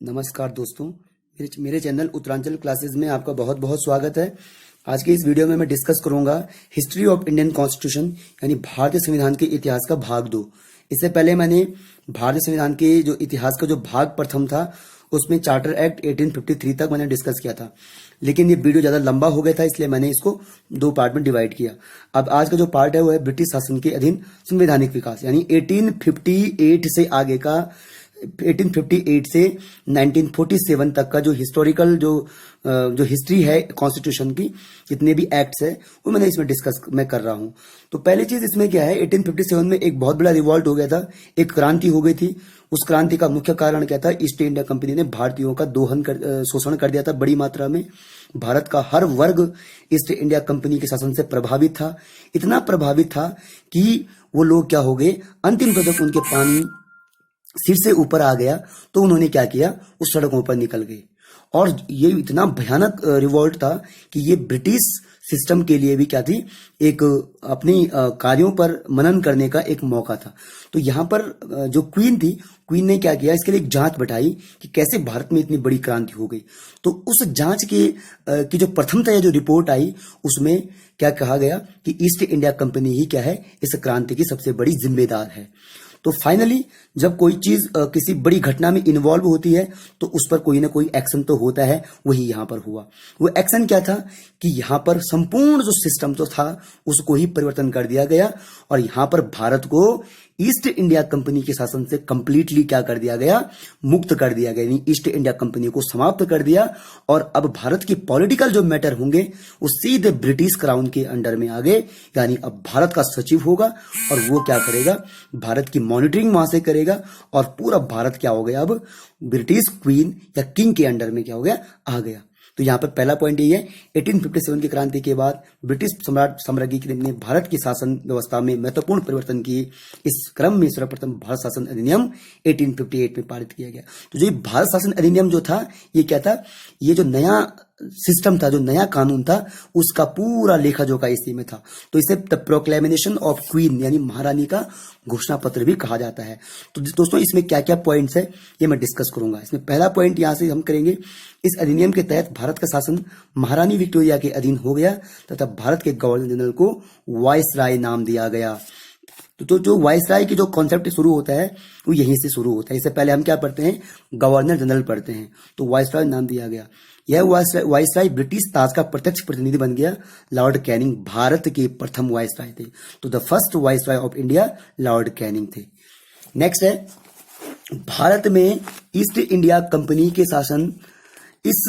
नमस्कार दोस्तों, मेरे चैनल उत्तरांचल क्लासेस में आपका बहुत बहुत स्वागत है। आज के इस वीडियो में मैं डिस्कस करूंगा हिस्ट्री ऑफ इंडियन कॉन्स्टिट्यूशन यानी भारतीय संविधान के इतिहास का भाग 2। इससे पहले मैंने भारतीय संविधान के जो इतिहास का जो भाग प्रथम था उसमें चार्टर एक्ट 1853 तक मैंने डिस्कस किया था, लेकिन ये वीडियो ज़्यादा लंबा हो गया था, इसलिए मैंने इसको 2 पार्ट में डिवाइड किया। अब आज का जो पार्ट है वो है ब्रिटिश शासन के अधीन संवैधानिक विकास, यानी 1858 से आगे का 1858 से 1947 तक का जो हिस्टोरिकल जो हिस्ट्री है कॉन्स्टिट्यूशन की, जितने भी एक्ट्स है वो मैंने इसमें डिस्कस मैं कर रहा हूँ। तो पहली चीज इसमें क्या है, 1857 में एक बहुत बड़ा रिवॉल्ट हो गया था, एक क्रांति हो गई थी। उस क्रांति का मुख्य कारण क्या था, ईस्ट इंडिया कंपनी ने भारतीयों का शोषण कर दिया था बड़ी मात्रा में। भारत का हर वर्ग ईस्ट इंडिया कंपनी के शासन से प्रभावित था, इतना प्रभावित था कि वो लोग क्या हो गए, अंतिम जब उनके पानी सिर से ऊपर आ गया तो उन्होंने क्या किया, उस सड़कों पर निकल गए। और ये इतना भयानक रिवॉल्ट था कि ये ब्रिटिश सिस्टम के लिए भी क्या थी, एक अपनी कार्यों पर मनन करने का एक मौका था। तो यहाँ पर जो क्वीन थी, क्वीन ने क्या किया, इसके लिए एक जांच बैठाई कि कैसे भारत में इतनी बड़ी क्रांति हो गई। तो उस जांच की जो प्रथमतः जो रिपोर्ट आई उसमें क्या कहा गया कि ईस्ट इंडिया कंपनी ही क्या है, इस क्रांति की सबसे बड़ी जिम्मेदार है। तो फाइनली जब कोई चीज किसी बड़ी घटना में इन्वॉल्व होती है तो उस पर कोई ना कोई एक्शन तो होता है, वही यहां पर हुआ। वो एक्शन क्या था कि यहां पर संपूर्ण जो सिस्टम तो था उसको ही परिवर्तन कर दिया गया और यहां पर भारत को ईस्ट इंडिया कंपनी के शासन से कंप्लीटली क्या कर दिया गया, मुक्त कर दिया गया, यानी ईस्ट इंडिया कंपनी को समाप्त कर दिया। और अब भारत की पॉलिटिकल जो मैटर होंगे वो सीधे ब्रिटिश क्राउन के अंडर में आ गए, यानी अब भारत का सचिव होगा और वो क्या करेगा, भारत की मॉनिटरिंग वहां से करेगा और पूरा भारत क्या हो गया, अब ब्रिटिश क्वीन या किंग के अंडर में क्या हो गया, आ गया। तो यहां पर पहला पॉइंट यही है, 1857 की क्रांति के बाद ब्रिटिश साम्राज्य ने भारत की शासन व्यवस्था में महत्वपूर्ण परिवर्तन किए। इस क्रम में सर्वप्रथम भारत शासन अधिनियम 1858 में पारित किया गया। तो जो भारत शासन अधिनियम जो था, ये क्या था, ये जो नया सिस्टम था, जो नया कानून था, उसका पूरा लेखा जोखा इसी में था। तो इसे द प्रोक्लेमेशन ऑफ क्वीन यानी महारानी का घोषणा पत्र भी कहा जाता है। तो दोस्तों इसमें क्या क्या पॉइंट्स है ये मैं डिस्कस करूंगा। इसमें पहला पॉइंट यहां से हम करेंगे, इस अधिनियम के तहत भारत का शासन महारानी विक्टोरिया के अधीन हो गया तथा भारत के गवर्नर जनरल को वायसराय नाम दिया गया। तो जो वायसराय की जो कॉन्सेप्ट शुरू होता है वो यहीं से शुरू होता है। इससे पहले हम क्या पढ़ते हैं, गवर्नर जनरल पढ़ते हैं, तो वायसराय नाम दिया गया। यह वायसराय ब्रिटिश ताज का प्रत्यक्ष प्रतिनिधि बन गया। लॉर्ड कैनिंग भारत के प्रथम वायसराय थे, तो the first viceroy of India Lord Canning थे। नेक्स्ट है, भारत में ईस्ट इंडिया कंपनी के शासन इस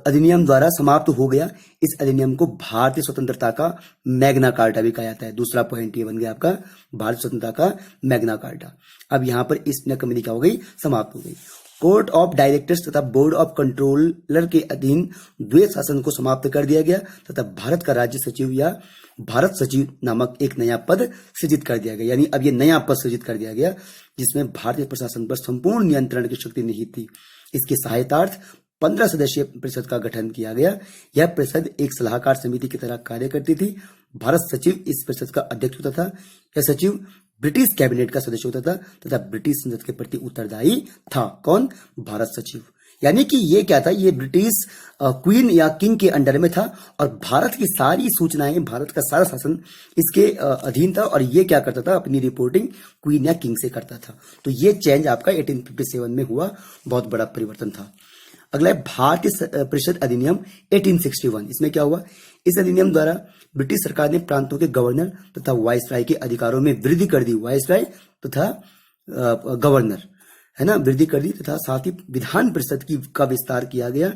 अधिनियम द्वारा समाप्त हो गया। इस अधिनियम को भारतीय स्वतंत्रता का मैग्ना कार्टा भी कहा जाता है। दूसरा पॉइंट ये बन गया आपका, भारतीय स्वतंत्रता का मैग्ना कार्टा। अब यहां पर ईस्ट इंडिया कंपनी क्या हो गई, समाप्त हो गई। कोर्ट ऑफ डायरेक्टर्स तथा बोर्ड ऑफ कंट्रोलर के अधीन द्वैत शासन को समाप्त कर दिया गया तथा भारत का राज्य सचिव या भारत सचिव नामक एक नया पद सृजित कर दिया गया। यानी अब ये नया पद सृजित कर दिया गया जिसमें भारतीय प्रशासन पर संपूर्ण नियंत्रण की शक्ति निहित थी। इसके सहायतार्थ 15 सदस्यीय परिषद का गठन किया गया। यह परिषद एक सलाहकार समिति की तरह कार्य करती थी। भारत सचिव इस परिषद का अध्यक्ष होता था। यह सचिव ब्रिटिश कैबिनेट का सदस्य होता था तथा ब्रिटिश संसद के प्रति उत्तरदायी था। कौन, भारत सचिव। यानी कि ये क्या था, ये ब्रिटिश क्वीन या किंग के अंडर में था और भारत की सारी सूचनाएं, भारत का सारा शासन इसके अधीन था और ये क्या करता था, अपनी रिपोर्टिंग क्वीन या किंग से करता था। तो ये चेंज आपका 1857 में हुआ, बहुत बड़ा परिवर्तन था। अगला है भारतीय परिषद अधिनियम 1861। इसमें क्या हुआ, इस अधिनियम द्वारा ब्रिटिश सरकार ने प्रांतों के गवर्नर तथा वायसराय के अधिकारों में वृद्धि कर दी। वायसराय तथा गवर्नर है ना, वृद्धि कर दी तथा साथ ही विधान परिषद का विस्तार किया गया।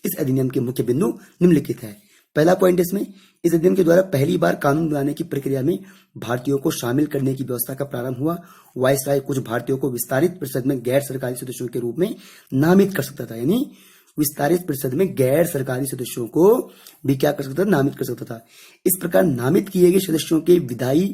इस अधिनियम के मुख्य बिंदु निम्नलिखित है। पहला पॉइंट इसमें, इस अधिनियम के द्वारा पहली बार कानून बनाने की प्रक्रिया में भारतीयों को शामिल करने की व्यवस्था का प्रारंभ हुआ। वायसराय कुछ भारतीयों को विस्तारित परिषद में गैर सरकारी सदस्यों के रूप में नामित कर सकता था, यानी विस्तारित परिषद में गैर सरकारी सदस्यों को भी क्या कर सकता था, नामित कर सकता था। इस प्रकार नामित किए गए सदस्यों के विधायी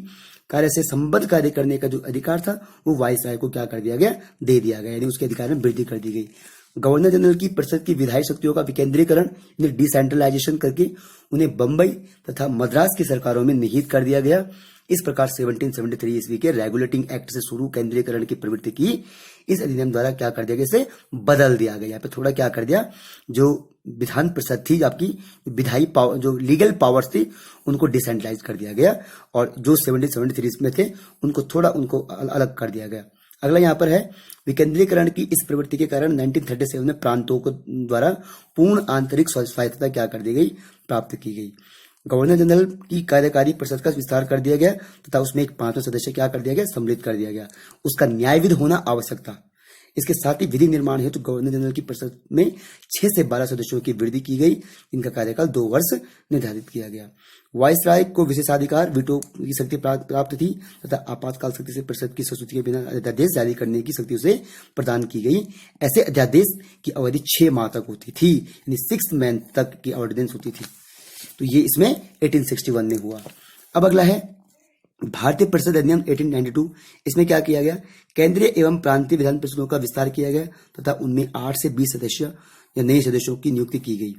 कार्य से संबद्ध कार्य करने का जो अधिकार था वो वायसराय को क्या कर दिया गया, दे दिया गया, यानी उसके अधिकार में वृद्धि कर दी गई। गवर्नर जनरल की परिषद की विधायी शक्तियों का विकेंद्रीकरण यानी डिसेंट्रलाइजेशन करके उन्हें बंबई तथा मद्रास की सरकारों में निहित कर दिया गया। इस प्रकार 1773 ईस्वी के रेगुलेटिंग एक्ट से शुरू केंद्रीयकरण की प्रवृत्ति की इस अधिनियम द्वारा क्या कर दिया गया, इसे बदल दिया गया। यहाँ पे थोड़ा क्या कर दिया, जो विधान परिषद थी, आपकी विधायी पावर, जो लीगल पावर्स थी, उनको डिसेंट्रलाइज कर दिया गया और जो 1773 में थे उनको थोड़ा उनको अलग कर दिया गया। अगला यहाँ पर है विकेंद्रीकरण की इस प्रवृत्ति के कारण 1937 में प्रांतों को द्वारा पूर्ण आंतरिक स्वायत्तता क्या कर दी गई, प्राप्त की गई। गवर्नर जनरल की कार्यकारी परिषद का विस्तार कर दिया गया तथा उसमें एक 5वां सदस्य क्या कर दिया गया, सम्मिलित कर दिया गया। उसका न्यायविद होना आवश्यक था। इसके साथ ही विधि निर्माण हेतु गवर्नर जनरल की परिषद में 6 से 12 सदस्यों की वृद्धि की गई। इनका कार्यकाल 2 वर्ष निर्धारित किया गया। वायसराय को विशेषाधिकार वीटो की शक्ति प्राप्त थी तथा आपातकाल शक्ति से परिषद की संस्तुति के बिना अध्यादेश जारी करने की शक्ति उसे प्रदान की गई। ऐसे अध्यादेश की अवधि 6 माह तक होती थी, यानी 6 मंथ तक की ऑर्डिनेंस होती थी। तो ये इसमें 1861 में हुआ। अब अगला है भारतीय परिषद अधिनियम 1892। इसमें क्या किया गया, केंद्रीय एवं प्रांतीय विधान परिषदों का विस्तार किया गया तथा उनमें 8 से 20 सदस्य या नए सदस्यों की नियुक्ति की गई।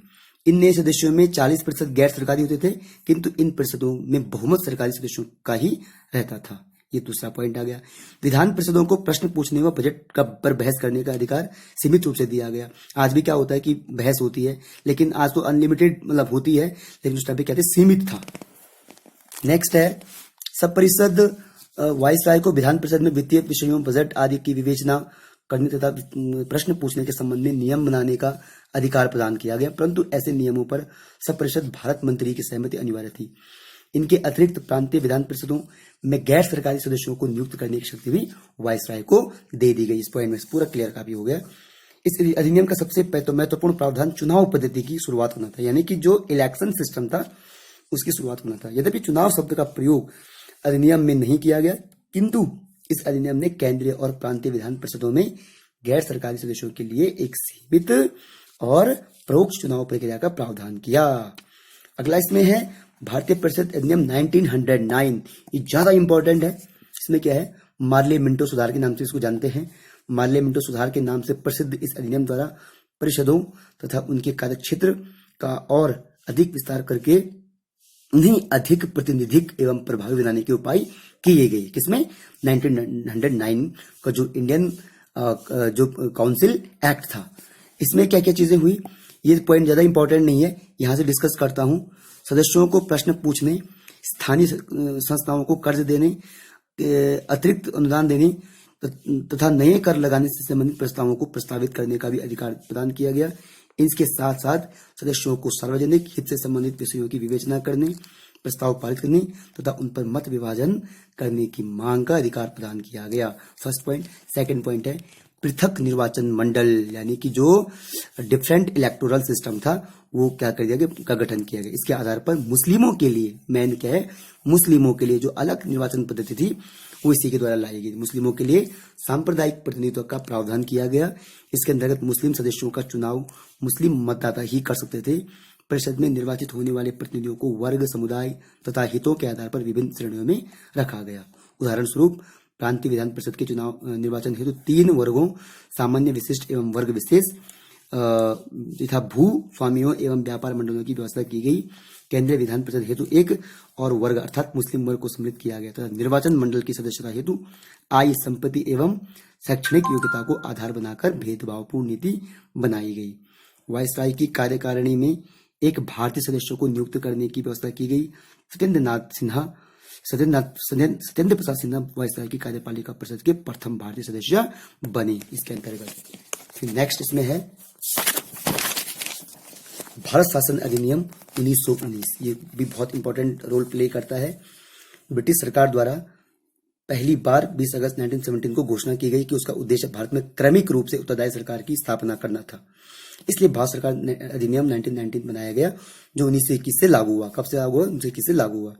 इन नए सदस्यों में 40% गैर सरकारी होते थे, किंतु इन परिषदों में बहुमत सरकारी सदस्यों का ही रहता था। ये दूसरा पॉइंट आ गया। विधान परिषदों को प्रश्न पूछने व बजट का पर बहस करने का अधिकार सीमित रूप से दिया गया। आज भी क्या होता है कि बहस होती है, लेकिन आज तो अनलिमिटेड मतलब होती है, लेकिन उस टाइम पे कहते सीमित था। नेक्स्ट है सब परिषद वायसराय को विधान परिषद में वित्तीय विषयों, बजट आदि की विवेचना करने तथा प्रश्न पूछने के संबंध में नियम बनाने का अधिकार प्रदान किया गया, परंतु ऐसे नियमों पर सब परिषद भारत मंत्री की सहमति अनिवार्य थी। इनके अतिरिक्त प्रांतीय विधान परिषदों में गैर सरकारी सदस्यों को नियुक्त करने की शक्ति भी वायसराय को दे दी गई। इस पॉइंट में पूरा क्लियर काफी हो गया। इस अधिनियम का सबसे महत्वपूर्ण प्रावधान चुनाव पद्धति की शुरुआत होना था, यानी कि जो इलेक्शन सिस्टम था उसकी शुरुआत होना था। यद्यपि चुनाव शब्द का प्रयोग अधिनियम में नहीं किया गया, किंतु इस अधिनियम ने केंद्रीय और प्रांतीय विधान परिषदों में गैर सरकारी सदस्यों के लिए एक सीमित और परोक्ष चुनाव प्रक्रिया का प्रावधान किया। अगला इसमें है भारतीय परिषद अधिनियम 1909। ये ज्यादा इंपॉर्टेंट है। इसमें क्या है, मार्ले मिंटो सुधार के नाम से इसको जानते हैं। मार्ले मिंटो सुधार के नाम से प्रसिद्ध इस अधिनियम द्वारा परिषदों तथा उनके कार्यक्षेत्र का और अधिक विस्तार करके उन्हें अधिक प्रतिनिधिक एवं प्रभावी बनाने के उपाय किए गए। किसमें, 1909 का जो इंडियन जो काउंसिल एक्ट था, इसमें क्या क्या चीजें हुई, ये पॉइंट ज्यादा इंपॉर्टेंट नहीं है, यहां से डिस्कस करता हूं। सदस्यों को प्रश्न पूछने, स्थानीय संस्थाओं को कर्ज देने, अतिरिक्त अनुदान देने तथा नए कर लगाने से संबंधित प्रस्तावों को प्रस्तावित करने का भी अधिकार प्रदान किया गया। इसके साथ साथ सदस्यों को सार्वजनिक हित से संबंधित विषयों की विवेचना करने, प्रस्ताव पारित करने तथा उन पर मत विभाजन करने की मांग का अधिकार प्रदान किया गया। First point. सेकंड पॉइंट है पृथक निर्वाचन मंडल, यानी कि जो डिफरेंट इलेक्टोरल सिस्टम था वो क्या कर दिया गया, का गठन किया गया। इसके आधार पर मुस्लिमों के लिए, मेन क्या है, मुस्लिमों के लिए जो अलग निर्वाचन पद्धति थी वो इसी के द्वारा लाई गई। मुस्लिमों के लिए सांप्रदायिक प्रतिनिधित्व का प्रावधान किया गया। इसके अंतर्गत मुस्लिम सदस्यों का चुनाव मुस्लिम मतदाता ही कर सकते थे। परिषद में निर्वाचित होने वाले प्रतिनिधियों को वर्ग, समुदाय तथा हितों के आधार पर विभिन्न श्रेणियों में रखा गया। उदाहरण स्वरूप प्रांतीय विधान परिषद के चुनाव निर्वाचन हेतु 3 वर्गों, सामान्य, विशिष्ट एवं वर्ग विशेष तथा भू स्वामियों एवं व्यापार मंडलों की व्यवस्था की गई। केंद्रीय विधान परिषद हेतु 1 और वर्ग अर्थात मुस्लिम वर्ग को सम्मिलित किया गया तथा निर्वाचन मंडल की सदस्यता हेतु आय, संपत्ति एवं शैक्षणिक योग्यता को आधार बनाकर भेदभावपूर्ण नीति बनाई गई। वायसराय की कार्यकारिणी में एक भारतीय सदस्य को नियुक्त करने की व्यवस्था की गई। सत्येंद्र प्रसाद सिन्हा वायसराय की कार्यपालिका परिषद के प्रथम भारतीय सदस्य बने इसके अंतर्गत। फिर नेक्स्ट इसमें है भारत शासन अधिनियम 1919। ये भी बहुत इंपॉर्टेंट रोल प्ले करता है। ब्रिटिश सरकार द्वारा पहली बार 20 अगस्त 1917 को घोषणा की गई कि उसका उद्देश्य भारत में क्रमिक रूप से उत्तरदायी सरकार की स्थापना करना था। इसलिए भारत सरकार अधिनियम 1919 बनाया गया जो 1921 से लागू हुआ। कब से लागू हुआ? 1921 से लागू हुआ।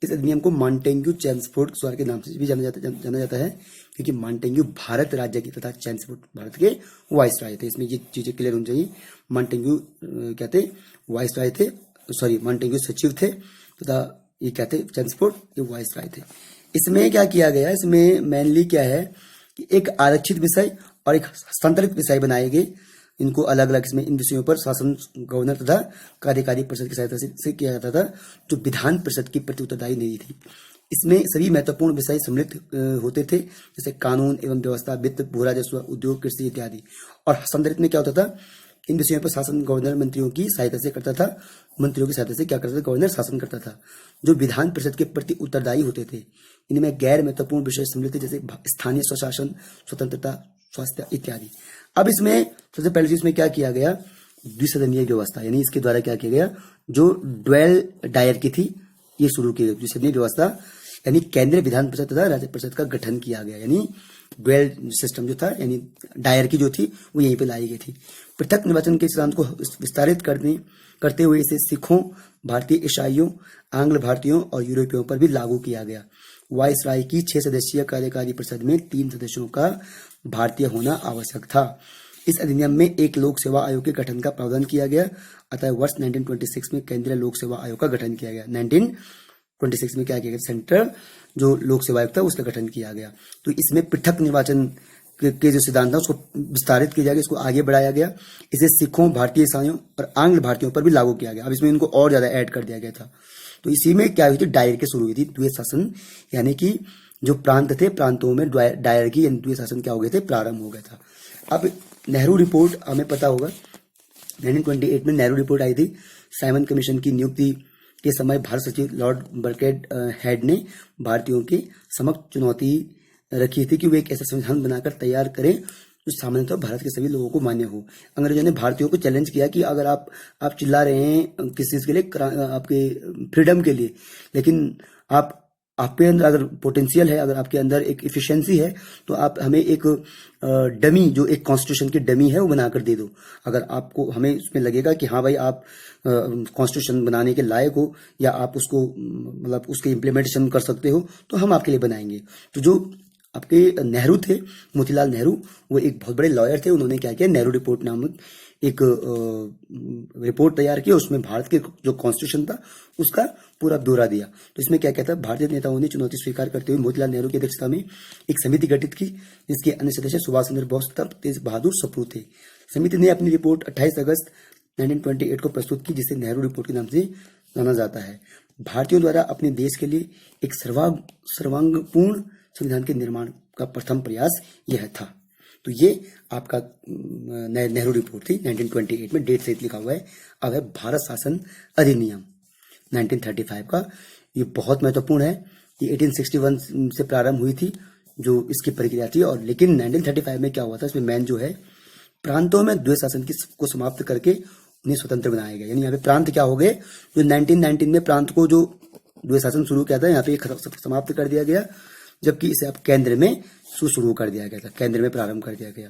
इस अधिनियम को मॉन्टेग्यू चेम्सफोर्ड सुधार के नाम से भी जाना जाता है, क्योंकि मॉन्टेग्यू भारत राज्य के तथा चेम्सफोर्ड भारत के वाइसराय थे। इसमें ये चीजें क्लियर होनी चाहिए। मॉन्टेग्यू क्या थे? वाइसराय थे, सॉरी मॉन्टेग्यू सचिव थे तथा ये क्या थे? चेम्सफोर्ड ये वाइसराय थे। इसमें क्या किया गया? इसमें मेनली क्या है कि एक आरक्षित विषय और एक हस्तांतरित विषय बनाए गए। इनको अलग अलग इसमें इन विषयों पर शासन, गवर्नर तथा कार्यकारी परिषद की सहायता से किया जाता था, जो विधान परिषद की प्रति उत्तरदायी नहीं थी। इसमें सभी महत्वपूर्ण विषय सम्मिलित होते थे, जैसे कानून एवं व्यवस्था, वित्त, भू राजस्व, उद्योग, कृषि इत्यादि। और संदर्भ में क्या होता था, इन विषयों पर शासन गवर्नर मंत्रियों की सहायता से करता था। मंत्रियों की सहायता से क्या करता था, गवर्नर शासन करता था, जो विधान परिषद के प्रति उत्तरदायी होते थे। इनमें गैर महत्वपूर्ण विषय सम्मिलित थे, जैसे स्थानीय स्वशासन, स्वतंत्रता, स्वास्थ्य इत्यादि। अब इसमें सबसे पहले चीज में क्या किया गया, द्विसदनीय व्यवस्था, यानी इसके द्वारा क्या किया गया, जो ड्वेल डायर की थी, ये शुरू की गई द्विसदनीय व्यवस्था, यानी केंद्रीय विधान परिषद तथा राज्य परिषद का गठन किया गया। यानी ड्वेल सिस्टम जो था, यानी डायर की जो थी वो यहीं पे लाई गई थी। पृथक निर्वाचन के सिद्धांत को विस्तारित करते हुए इसे सिखों, भारतीय ईसाइयों, आंग्ल भारतीयों और यूरोपियों पर भी लागू किया गया। वायसराय की 6 सदस्यीय कार्यकारी परिषद में 3 सदस्यों का भारतीय होना आवश्यक था। इस अधिनियम में एक लोक सेवा आयोग के गठन का प्रावधान किया गया। अतः वर्ष 1926 में केंद्रीय लोक सेवा आयोग का गठन किया गया। 1926 में क्या किया गया, सेंट्रल जो लोक सेवा आयोग था उसका गठन किया गया। तो इसमें पृथक निर्वाचन के जो सिद्धांत था उसको विस्तारित किया गया, इसको आगे बढ़ाया गया। इसे सिखों, भारतीय ईसाइयों और आंग्ल भारतीयों पर भी लागू किया गया। अब इसमें इनको और ज्यादा ऐड कर दिया गया था। तो इसी में क्या हुई थी, डायर की शुरू हुई थी, द्वैत शासन, यानी कि जो प्रांत थे, प्रांतों में डायर की यानी द्वैत शासन क्या हो गए थे, प्रारंभ हो गया था। अब नेहरू रिपोर्ट हमें पता होगा, 1928 में नेहरू रिपोर्ट आई थी। साइमन कमीशन की नियुक्ति के समय भारत सचिव लॉर्ड बर्केड हेड ने भारतीयों के समक्ष चुनौती रखी थी कि वे एक ऐसा संविधान बनाकर तैयार करें जो सामान्यतः भारत के सभी लोगों को मान्य हो। अंग्रेजों ने भारतीयों को चैलेंज किया कि अगर आप चिल्ला रहे हैं किस चीज के लिए, आपके फ्रीडम के लिए, लेकिन आपके अंदर अगर पोटेंशियल है, अगर आपके अंदर एक इफिशिएंसी है, तो आप हमें एक डमी, जो एक कॉन्स्टिट्यूशन की डमी है वो बनाकर दे दो। अगर आपको हमें उसमें लगेगा कि हाँ भाई आप कॉन्स्टिट्यूशन बनाने के लायक हो, या आप उसको मतलब उसके इम्प्लीमेंटेशन कर सकते हो, तो हम आपके लिए बनाएंगे। तो जो आपके नेहरू थे, मोतीलाल नेहरू, वो एक बहुत बड़े लॉयर थे। उन्होंने क्या किया, नेहरू रिपोर्ट नामक एक रिपोर्ट तैयार की, उसमें भारत के जो कॉन्स्टिट्यूशन था उसका पूरा ब्यौरा दिया। तो इसमें क्या कहता है, भारतीय नेताओं ने चुनौती स्वीकार करते हुए मोतीलाल नेहरू की अध्यक्षता में एक समिति गठित की, जिसके अन्य सदस्य सुभाष चंद्र बोस तथा तेज बहादुर सप्रू थे। समिति ने अपनी रिपोर्ट 28 अगस्त 1928 को प्रस्तुत की, जिसे नेहरू रिपोर्ट के नाम से जाना जाता है। भारतीयों द्वारा अपने देश के लिए एक सर्वांगपूर्ण संविधान के निर्माण का प्रथम प्रयास यह था। तो ये आपका नेहरू रिपोर्ट थी 1928 में, डेट सहित लिखा हुआ है। अब है भारत शासन अधिनियम 1935 का। ये बहुत महत्वपूर्ण है। ये 1861 से प्रारंभ हुई थी जो इसकी प्रक्रिया थी, और लेकिन 1935 में क्या हुआ था, इसमें मेन जो है, प्रांतों में द्वैत शासन को समाप्त करके उन्हें स्वतंत्र बनाया गया। यानी यहाँ पे प्रांत क्या हो गए, जो 1919 में प्रांत को जो द्वैत शासन शुरू किया था, यहाँ पे समाप्त कर दिया गया, जबकि इसे अब केंद्र में शुरू कर दिया गया था, केंद्र में प्रारंभ कर दिया गया।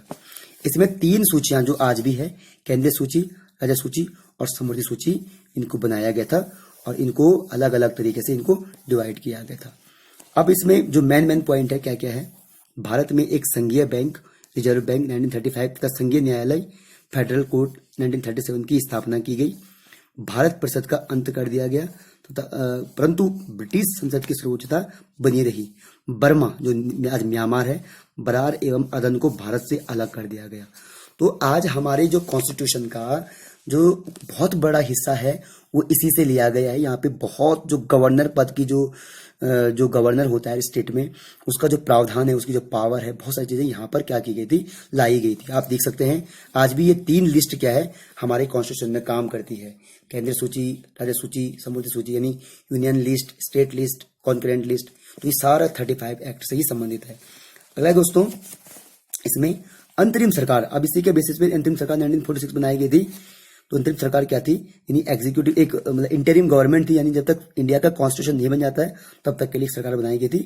इसमें 3 सूचियां जो आज भी है, केंद्रीय सूची, राज्य सूची और समृद्धि सूची, इनको बनाया गया था और इनको अलग अलग तरीके से इनको डिवाइड किया गया था। अब इसमें जो मेन पॉइंट है, क्या क्या है, भारत में एक संघीय बैंक, रिजर्व बैंक 1935 तथा संघीय न्यायालय, फेडरल कोर्ट 1937 की स्थापना की गई। भारत परिषद का अंत कर दिया गया, परंतु ब्रिटिश संसद की सर्वोच्चता बनी रही। बर्मा जो आज म्यांमार है, बरार एवं अदन को भारत से अलग कर दिया गया। तो आज हमारे जो कॉन्स्टिट्यूशन का जो बहुत बड़ा हिस्सा है वो इसी से लिया गया है। यहाँ पे बहुत जो गवर्नर पद की जो गवर्नर होता है स्टेट में, उसका जो प्रावधान है, उसकी जो पावर है, बहुत सारी चीजें यहाँ पर क्या की गई थी, लाई गई थी। आप देख सकते हैं आज भी ये 3 लिस्ट क्या है हमारे कॉन्स्टिट्यूशन में काम करती है, केंद्रीय सूची, राज्य सूची, समृद्धि सूची, यानी union list, state list, concurrent list. तो ये सारा 35 एक्ट से ही संबंधित है। अगला दोस्तों, इसमें अंतरिम सरकार, अब इसी के बेसिस पे अंतरिम सरकार 1946 बनाई गई थी। तो अंतरिम सरकार क्या थी, यानी एग्जीक्यूटिव, एक मतलब इंटरिम गवर्नमेंट थी, यानी जब तक इंडिया का कॉन्स्टिट्यूशन नहीं बन जाता है तब तक के लिए सरकार बनाई गई थी।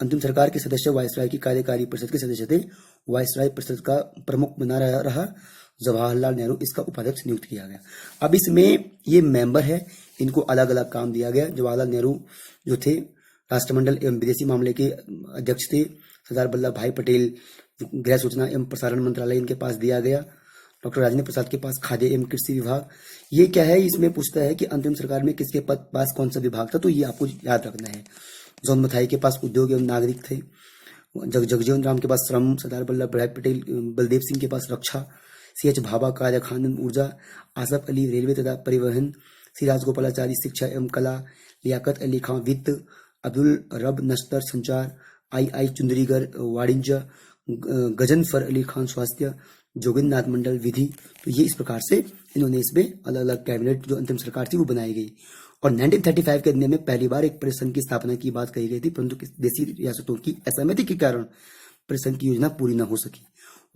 अंतिम सरकार के सदस्य वायसराय की कार्यकारी परिषद के सदस्य थे। वायसराय परिषद का प्रमुख बना रहा जवाहरलाल नेहरू, इसका उपाध्यक्ष नियुक्त किया गया। अब इसमें ये मेंबर है, इनको अलग अलग काम दिया गया। जवाहरलाल नेहरू जो थे राष्ट्रमंडल एवं विदेशी मामले के अध्यक्ष थे। सरदार वल्लभ भाई पटेल गृह सूचना एवं प्रसारण मंत्रालय इनके पास दिया गया। डॉक्टर राजेंद्र प्रसाद के पास खाद्य एवं कृषि विभाग। ये क्या है, इसमें पूछता है कि अंतिम सरकार में किसके पास कौन सा विभाग था, तो ये आपको याद रखना है। जॉन मथाई के पास उद्योग एवं नागरिक थे। जगजीवन राम के पास श्रम, सरदार वल्लभ भाई पटेल, बलदेव सिंह के पास रक्षा, CH भाभा कार्य खान ऊर्जा, आसफ अली रेलवे तथा परिवहन, श्री राजगोपालाचारी शिक्षा एवं कला, लियाकत अली खां वित्त, अब्दुल रब नश्तर संचार, आई चुंदरीगर वाणिज्य, गजनफर अली खान स्वास्थ्य, जोगिंद्र नाथ मंडल विधि। तो ये इस प्रकार से इन्होंने इसमें अलग अलग कैबिनेट जो अंतिम सरकार थी वो बनाई गई। और 1935 के अधिनियम में पहली बार एक परिसंघ की स्थापना की बात कही गई थी, परंतु देशी रियासतों की असहमति के कारण परिसंघ की योजना पूरी न हो सकी।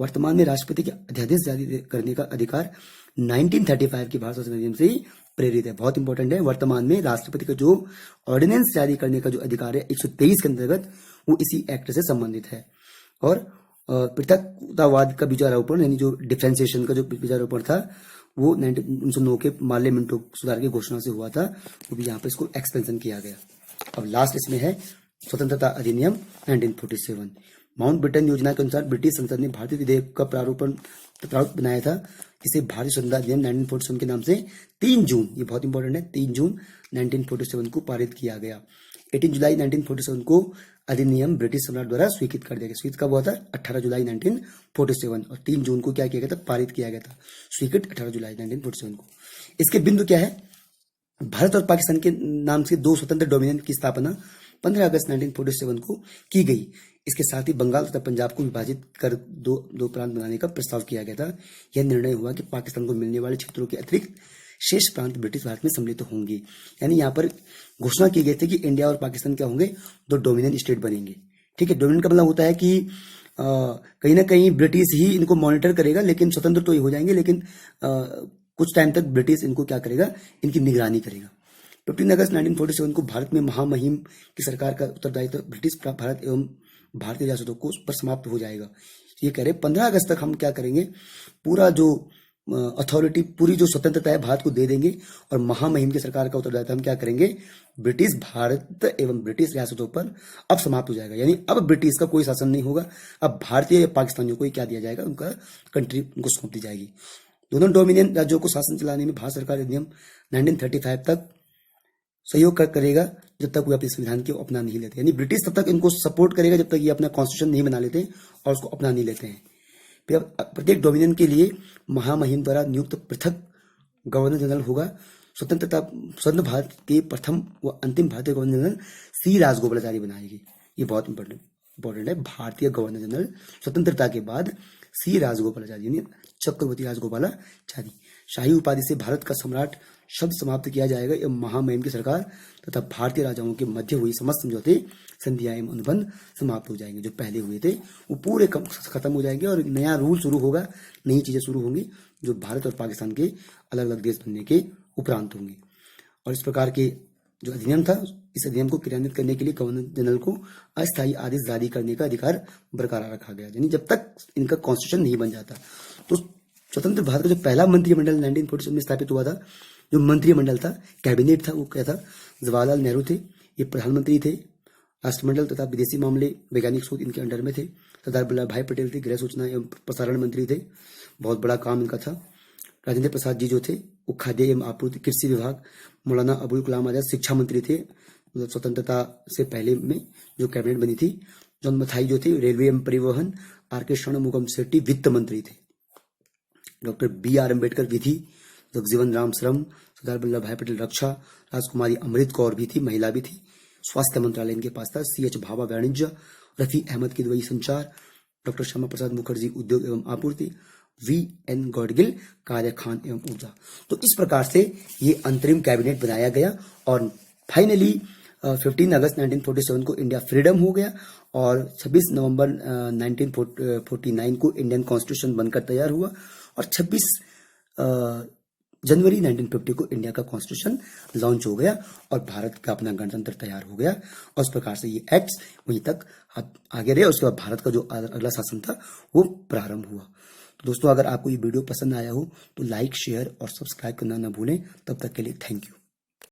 वर्तमान में राष्ट्रपति के अध्यादेश जारी करने का अधिकार 1935 की भारत संविधान अधिनियम से ही प्रेरित है। बहुत इंपॉर्टेंट है, वर्तमान में राष्ट्रपति का जो ऑर्डिनेंस जारी करने का जो अधिकार है 123 के अंतर्गत वो इसी एक्ट से संबंधित है। और पृथकतावाद का बीजारोपण यानी जो डिफ्रेंसिएशन का जो बीजारोपण था वो 1909 के पार्लियामेंट सुधार की घोषणा से हुआ था, वो भी यहाँ पे इसको एक्सपेंशन किया गया। अब लास्ट इसमें है स्वतंत्रता अधिनियम 1947। माउंटबेटन योजना के अनुसार ब्रिटिश संसद ने भारतीय विधेयक का प्रारूप बनाया था, इसे भारतीय स्वतंत्रता अधिनियम 1947 के नाम से 3 जून, ये बहुत इंपॉर्टेंट है, 3 जून 1947 को पारित किया गया। 18 जुलाई 1947 को अधिनियम ब्रिटिश सम्राट द्वारा स्वीकृत कर दिया गया। स्वीकृत कब हुआ था? 18 जुलाई 1947। और 3 जून को क्या किया गया था? पारित किया गया था। स्वीकृत 18 जुलाई 1947 को। इसके बिंदु क्या है? भारत और पाकिस्तान के नाम से 2 स्वतंत्र डोमिनियन की स्थापना 15 अगस्त 1947 को की गई। इसके साथ ही बंगाल तथा पंजाब को विभाजित कर दो प्रांत बनाने का प्रस्ताव किया गया था। यह निर्णय हुआ कि पाकिस्तान को मिलने वाले क्षेत्रों के अतिरिक्त शेष प्रांत ब्रिटिश भारत में सम्मिलित होंगे। यानी यहाँ पर घोषणा की गई थी कि इंडिया और पाकिस्तान क्या होंगे? 2 डोमिनियन स्टेट बनेंगे। ठीक है, डोमिनियन का मतलब होता है कि कहीं ना कहीं ब्रिटिश ही इनको मॉनिटर करेगा, लेकिन स्वतंत्र तो ये हो जाएंगे, लेकिन कुछ टाइम तक ब्रिटिश इनको क्या करेगा? इनकी निगरानी करेगा। 15 अगस्त 1947 को भारत में महामहिम की सरकार का उत्तरदायित्व ब्रिटिश भारत एवं भारतीय रियासतों को पर समाप्त हो जाएगा। ये कह रहे 15 अगस्त तक हम क्या करेंगे? पूरा जो अथॉरिटी, पूरी जो स्वतंत्रता है भारत को दे देंगे, और महामहिम की सरकार का उत्तरदायित्व हम क्या करेंगे? ब्रिटिश भारत एवं ब्रिटिश रियासतों पर अब समाप्त हो जाएगा। यानी अब ब्रिटिश का कोई शासन नहीं होगा, अब भारतीय या पाकिस्तानियों को क्या दिया जाएगा? उनका कंट्री उनको सौंप दी जाएगी। दोनों डोमिनियन राज्यों को शासन चलाने में भारत सरकार अधिनियम 1935 तक सहयोग करेगा, जब तक वो अपने संविधान को अपना नहीं लेते। यानी ब्रिटिश तब तक इनको सपोर्ट करेगा जब तक ये अपना कॉन्स्टिट्यूशन नहीं बना लेते और उसको अपना नहीं लेते हैं। फिर प्रत्येक डोमिनियन के लिए महामहिम द्वारा नियुक्त पृथक गवर्नर जनरल होगा। स्वतंत्र भारत के प्रथम व अंतिम भारतीय गवर्नर जनरल सी राजगोपालाचारी बनाएगी। ये बहुत इंपॉर्टेंट है। भारतीय गवर्नर जनरल स्वतंत्रता के बाद सी राजगोपालाचारी यानी चक्रवर्ती राजगोपालाचारी। शाही उपाधि से भारत का सम्राट शब्द समाप्त किया जाएगा एवं महामहिम की सरकार तथा भारतीय राजाओं के मध्य हुई समस्त समझौते, संधियां एवं अनुबंध समाप्त हो जाएंगे। जो पहले हुए थे वो पूरे खत्म हो जाएंगे और नया रूल शुरू होगा, नई चीजें शुरू होंगी जो भारत और पाकिस्तान के अलग अलग देश बनने के उपरांत होंगे। और इस प्रकार के जो अधिनियम था, इस अधिनियम को क्रियान्वित करने के लिए गवर्नर जनरल को अस्थायी आदेश जारी करने का अधिकार बरकरार रखा गया, यानी जब तक इनका कॉन्स्टिट्यूशन नहीं बन जाता। तो स्वतंत्र भारत का जो पहला मंत्रिमंडल 1947 में स्थापित हुआ था, जो मंत्रिमंडल था, कैबिनेट था, वो क्या था? जवाहरलाल नेहरू थे, ये प्रधानमंत्री थे। राष्ट्रमंडल तथा विदेशी मामले, वैज्ञानिक शोध इनके अंडर में थे। सरदार वल्लभ भाई पटेल थे, गृह सूचना एवं प्रसारण मंत्री थे, बहुत बड़ा काम इनका था। राजेंद्र प्रसाद जी जो थे वो खाद्य एवं आपूर्ति कृषि विभाग। मौलाना अबुल कलाम आजाद शिक्षा मंत्री थे, मतलब स्वतंत्रता से पहले में जो कैबिनेट बनी थी। जॉन मथाई जो थे रेलवे एवं परिवहन। आर.के. षणमुगम शेट्टी वित्त मंत्री थे। Doctor B.R. अम्बेडकर विधि। जगजीवन राम श्रम। सरदार वल्लभ भाई पटेल रक्षा। राजकुमारी अमृत कौर भी थी, महिला भी थी। स्वास्थ्य मंत्रालय इनके पास था। C.H. भाभा वाणिज्य। रफी अहमद किदवई संचार। डॉक्टर श्यामा प्रसाद मुखर्जी उद्योग एवं आपूर्ति। V.N. गॉडगिल कार्य खान एवं ऊर्जा। तो इस प्रकार से ये अंतरिम कैबिनेट बनाया गया और फाइनली 15 अगस्त 1947 को इंडिया फ्रीडम हो गया और 26 नवंबर 1949 को इंडियन कॉन्स्टिट्यूशन बनकर तैयार हुआ और 26 जनवरी 1950 को इंडिया का कॉन्स्टिट्यूशन लॉन्च हो गया और भारत का अपना गणतंत्र तैयार हो गया। और उस प्रकार से ये एक्ट्स वहीं तक आगे रहे और उसके बाद भारत का जो अगला शासन था वो प्रारंभ हुआ। तो दोस्तों, अगर आपको ये वीडियो पसंद आया हो तो लाइक, शेयर और सब्सक्राइब करना ना भूलें। तब तक के लिए थैंक यू।